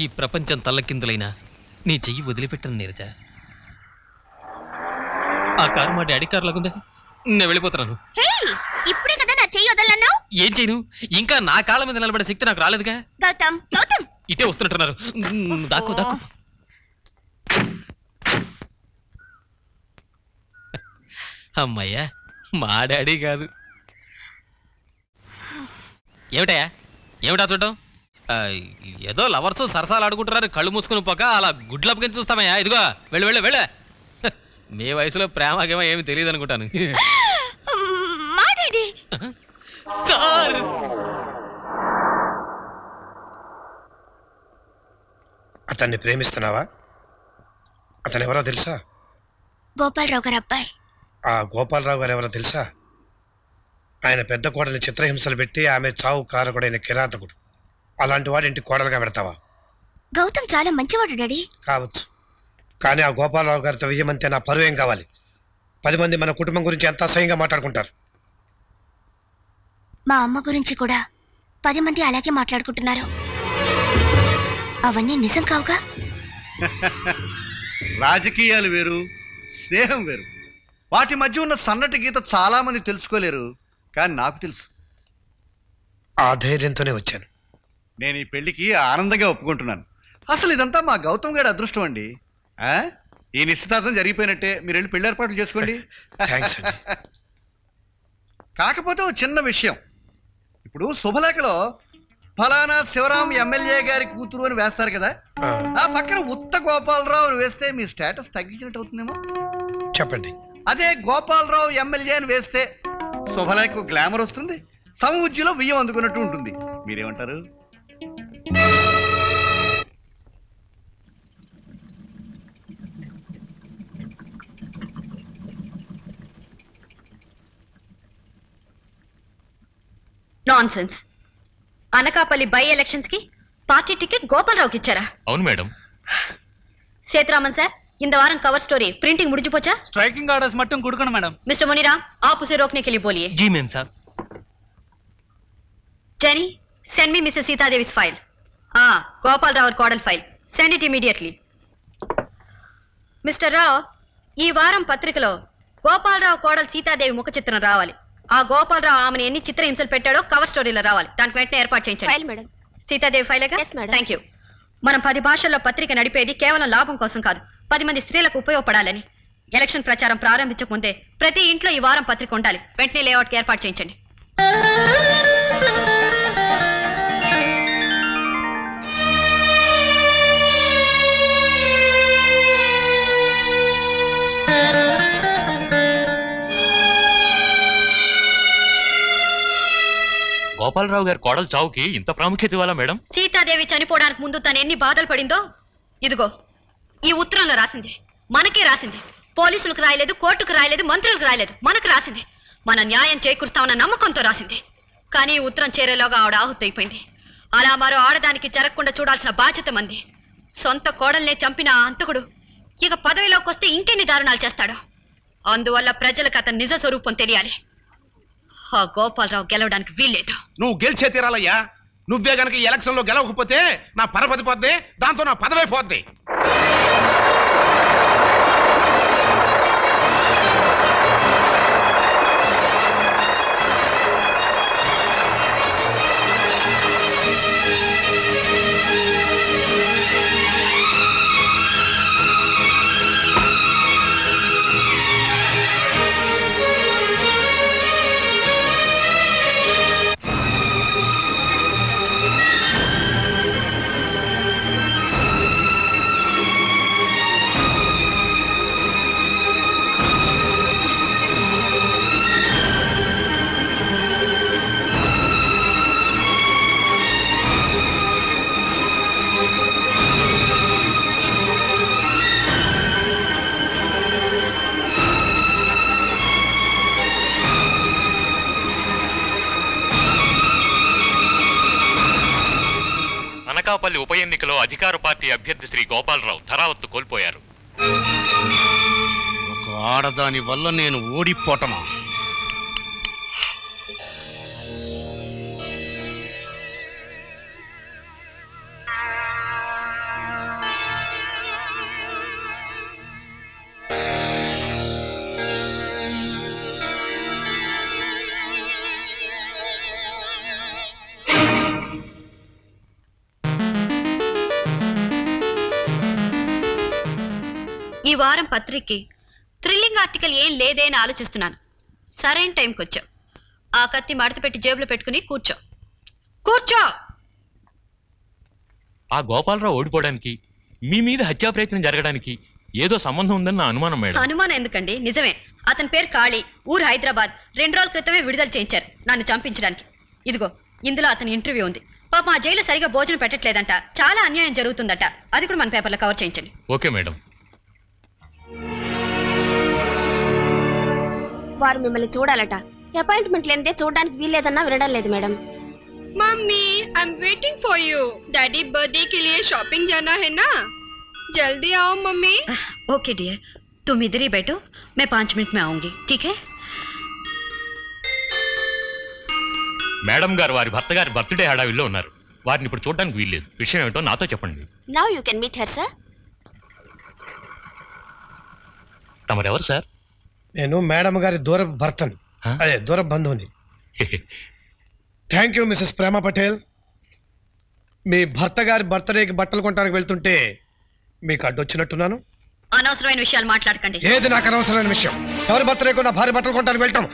ఈ ప్రపంచం తల్లకిందులైనా నీ చెయ్యి వదిలిపెట్టను నీరజ. ఆ కారు మా డాడీ కారు లాగుందా? నేను వెళ్ళిపోతున్నాను. ఇప్పుడే కదా నా చెయ్యి వదలన్నావు. ఏం చేయను? ఇంకా నా కాళ్ళ మీద నిలబడే శక్తి నాకు రాలేదుగా. గౌతమ్ గౌతమ్ ఇటే వస్తున్నట్టున్నారు. దాక్కు దాక్కు. అమ్మయ్యా, మా డాడీ కాదు. ఏమిటయా, ఏమిటా చూడటం? ఏదో లవర్స్ సరసాలు ఆడుకుంటున్నారు, కళ్ళు మూసుకుని పోక అలా గుడ్లప్పకించి చూస్తామయ్యా. ఇదిగో వెళ్ళు వెళ్ళు వెళ్ళు. మీ వయసులో ప్రేమకేమో ఏమి తెలియదు అనుకుంటాను. సార్, అతన్ని ప్రేమిస్తున్నావా? అతను ఎవరో తెలుసా? గోపాలరావు గారు అబ్బాయి. ఆ గోపాలరావు గారు ఎవరో తెలుసా? ఆయన పెద్ద కోడని చిత్రహింసలు పెట్టి ఆమె చావు కారకుడైన కిరాతకుడు. అలాంటి వాడి ఇంటి కోడలుగా పెడతావా? గౌతమ్ చాలా మంచివాడు డాడీ. కావచ్చు, కానీ ఆ గోపాలరావు గారితో వెయ్యమంతే నా పరువు ఏం కావాలి? 10 మంది మన కుటుంబం గురించి ఎంత అసహ్యంగా మాట్లాడుకుంటారు. మా అమ్మ గురించి కూడా 10 మంది అలాగే మాట్లాడుకుంటున్నారు. అవన్నీ నిజం కావుగా? రాజకీయాలు వేరు, స్నేహం వేరు. వాటి మధ్య ఉన్న సన్నటి గీత చాలా మంది తెలుసుకోలేరు, కానీ నాకు తెలుసు. ఆ ధైర్యంతోనే వచ్చాను. నేను ఈ పెళ్లికి ఆనందంగా ఒప్పుకుంటున్నాను. అసలు ఇదంతా మా గౌతమ్ గారి అదృష్టం అండి. ఈ నిశ్చితార్థం జరిగిపోయినట్టే. మీరు వెళ్ళి పెళ్లి ఏర్పాట్లు చేసుకోండి. కాకపోతే ఒక చిన్న విషయం. ఇప్పుడు శుభలేఖలో ఫలానా శివరాం ఎమ్మెల్యే గారి కూతురు అని వేస్తారు కదా, ఆ పక్కన ఉత్త గోపాలరావు అని వేస్తే మీ స్టేటస్ తగ్గించినట్టు అవుతుందేమో. చెప్పండి. అదే గోపాలరావు ఎమ్మెల్యే అని వేస్తే శుభలేఖకు గ్లామర్ వస్తుంది, సమూజ్జిలో బియ్యం అందుకున్నట్టు ఉంటుంది. మీరేమంటారు? నాన్సెన్స్. అనకాపల్లి బై ఎలక్షన్స్ కి పార్టీ టికెట్ గోపాలరావుకి ఇచ్చారా? అవును మేడం. சேத்ராமன் சார், இந்த வாரம் कवर स्टोरी प्रिंटिंग मुड़ போச்சா? स्ट्राइकिंग ऑर्डर्स மட்டும் கொடுக்கணும் மேடம். मिस्टर मुनीराम, आप उसे रोकने के लिए बोलिए. जी मैम साहब. Jenny, send me Mrs Sita Devi's file. Gopal Rao कोडल file. Send it immediately. Mister Rao, ఈ వారం పత్రికలో గోపాలరావు కోడలు సీతాదేవి ముఖ చిత్రం రావాలి. ఆ గోపాలరావు ఆమెను ఎన్ని చిత్రహింసలు పెట్టాడో కవర్ స్టోరీలో రావాలి. దానికి వెంటనే ఏర్పాటు చేయించండి. మేడం. సీతాదేవి ఫైలేగా? Thank you. మనం 10 భాషల్లో పత్రిక నడిపేది కేవలం లాభం కోసం కాదు, 10 మంది స్త్రీలకు ఉపయోగపడాలని. ఎలక్షన్ ప్రచారం ప్రారంభించక ముందే ప్రతి ఇంట్లో ఈ వారం పత్రిక ఉండాలి. వెంటనే లేఅవుట్కి ఏర్పాటు చేయించండి. గోపాలరావు గారి కోడలు చావుకి ఇంత ప్రాముఖ్యత ఇవ్వాలా మేడం? సీతాదేవి చనిపోవడానికి ముందు తను ఎన్ని బాధలు పడిందో ఇదిగో ఈ ఉత్తరంలో రాసింది. మనకే రాసింది. పోలీసులకు రాయలేదు, కోర్టుకు రాయలేదు, మంత్రులకు రాయలేదు, మనకు రాసింది. మన న్యాయం చేకూరుస్తామన్న నమ్మకంతో రాసింది. కానీ ఈ ఉత్తరం చేరేలోగా ఆవిడ ఆహుతైపోయింది. అలా మరో ఆడదానికి జరగకుండా చూడాల్సిన బాధ్యత మంది. సొంత కోడల్నే చంపిన ఆ అంతకుడు ఇక పదవిలోకి వస్తే ఇంకెన్ని దారుణాలు చేస్తాడో. అందువల్ల ప్రజలకు అతని నిజ స్వరూపం తెలియాలి. ఆ గోపాలరావు గెలవడానికి వీల్లేదు. నువ్వు గెలిచే తీరాలయ్యా. నువ్వే గనక ఈ ఎలక్షన్ లో గెలవకపోతే నా పరపతి పోద్ది, దాంతో నా పదవే పోద్ది. అనకాపల్లి ఉప ఎన్నికలో అధికార పార్టీ అభ్యర్థి శ్రీ గోపాలరావు ధరావత్తు కోల్పోయారు. ఒక ఆడదాని వల్ల నేను ఓడిపోటమా? ఈ వారం పత్రికకి థ్రిల్లింగ్ ఆర్టికల్ ఏం లేదే అని ఆలోచిస్తున్నాను. సరైన టైంకి వచ్చావు. ఆ కత్తి మడత పెట్టి జేబులో పెట్టుకుని కూర్చో. కూర్చో. ఆ గోపాలరావు ఓడిపోవడానికి మీ మీద హత్యా ప్రయత్నం జరగడానికి ఏదో సంబంధం ఉందని నా అనుమానం మేడం. అనుమానం ఎందుకండి? నిజమే. అతని పేరు కాళీ, ఊరు హైదరాబాద్. 2 రోజుల క్రితమే విడుదల చేయించారు నన్ను చంపించడానికి. ఇదిగో ఇందులో అతని ఇంటర్వ్యూ ఉంది. పాపం ఆ జైలు సరిగా భోజనం పెట్టట్లేదంట, చాలా అన్యాయం జరుగుతుందట. అది కూడా మన పేపర్లో కవర్ చేయించండి. Okay madam. వారు మిమ్మల్ని చూడాలట. అపాయింట్మెంట్ లేనిదే చూడడానికి వీల్లేదన్నా వినడం లేదు madam. Mummy I am waiting for you. Daddy birthday के लिए शॉपिंग जाना है ना, जल्दी आओ मम्मी. ओके डियर, तुम इधर ही बैठो, मैं 5 मिनट में आऊंगी. ठीक है? మేడం గారు వారి భర్త గారి బర్త్డే హడావిల్లో ఉన్నారు. వారిని ఇప్పుడు చూడడానికి వీల్లేదు. విషయం ఏమిటో నాతో చెప్పండి. Now you can meet her sir. తమరెవరు సార్? నేను మేడం గారి దూర భర్తను, అదే దూర బంధువుని. Thank you Mrs Prema Patel. మీ భర్త గారి బర్త్డేకి బట్టలు కొనడానికి వెళ్తుంటే మీకు అడ్డొచ్చినట్టున్నాను. అనవసరమైన విషయాలు మాట్లాడకండి. ఏది నాకు అనవసరమైన విషయం? ఎవరి బర్త్డేకు నా భార్య బట్టలు కొనడానికి వెళ్తాం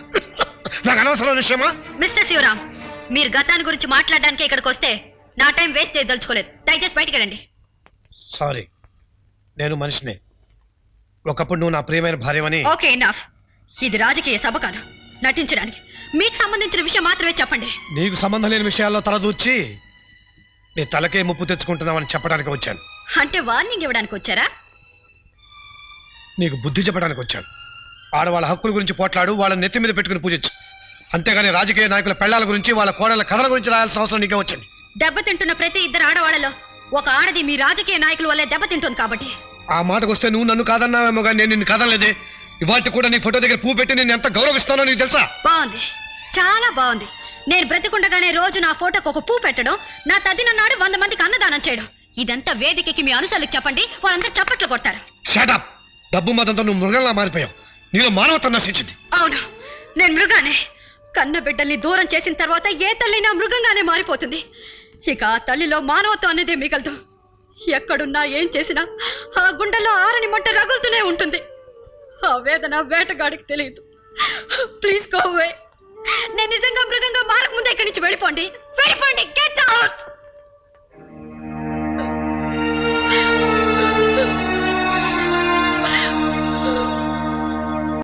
నాకు అనవసరమైన విషయమా? మిస్టర్ శివరామ్, మీరు గతాన్ని గురించి మాట్లాడడానికి ఇక్కడికి వస్తే నా టైం వేస్ట్ చేయదలుచుకోలేదు. దయచేసి బయటికి వెళ్ళండి. సారీ, నేను మనిషినే. ఒకప్పుడు నువ్వు నా ప్రియమైన భార్యవని. Okay enough. ఇది రాజకీయ సభ కాదు, నటించడానికి. మీకు సంబంధించిన విషయం మాత్రమే చెప్పండి. నీకు సంబంధం లేని విషయాల్లో తలదూర్చి నీ తలకే ముప్పు తెచ్చుకుంటున్నావని చెప్పడానికి వచ్చాను. అంటే వార్నింగ్ ఇవ్వడానికి వచ్చారా? నీకు బుద్ధి చెప్పడానికి వచ్చాను. ఆడవాళ్ళ హక్కుల గురించి పోట్లాడు, వాళ్ళ నెత్తి మీద పెట్టుకుని పూజించు. అంతేగాని రాజకీయ నాయకుల పెళ్లాల గురించి, వాళ్ళ కోడళ్ళ కథల గురించి రాయాల్సిన అవసరం నీకే వచ్చింది. దెబ్బతింటున్న ప్రతి 2 ఆడవాళ్ళలో ఒక ఆడది మీ రాజకీయ నాయకుల వల్లే దెబ్బతింటుంది. కాబట్టి ఆ మాటకు వస్తే నువ్వు నన్ను కాదన్నావేమో కానీ నేను నిన్ను కాదనలేదే. ఇవాటి కూడా నీ ఫోటో దగ్గర పువ్వు పెట్టి నేను ఎంత గౌరవిస్తానో నీకు తెలుసా? బాగుంది, చాలా బాగుంది. నేను బ్రతికుండగానే రోజు నా ఫోటోకు ఒక పువ్వు పెట్టడం, నా తదినన్నాడు 100 మందికి అన్నదానం చేయడం, ఇదంతా వేదికకి మీ అనుసరులకు చెప్పండి. వాళ్ళందరూ చప్పట్లు కొడతారు. Shut up. డబ్బు మతంతో నువ్వు మృగంలా మారిపోయావు. నీలో మానవత్వం నశించింది. అవును, నేను మృగానే. కన్న బిడ్డల్ని దూరం చేసిన తర్వాత ఏ తల్లినా మృగంగానే మారిపోతుంది. ఇక ఆ తల్లిలో మానవత్వం అనేది మిగలదు. ఎక్కడున్నా ఏం చేసినా ఆ గుండెల్లో ఆరని మంట రగులుతూనే ఉంటుంది. ఆ వేదన వేటగాడికి తెలియదు. Please go away. నేను నిజంగా మృగంగా మారక ముందే ఇక్కడి నుంచి వెళ్ళిపోండి. వెళ్ళిపోండి. Get out.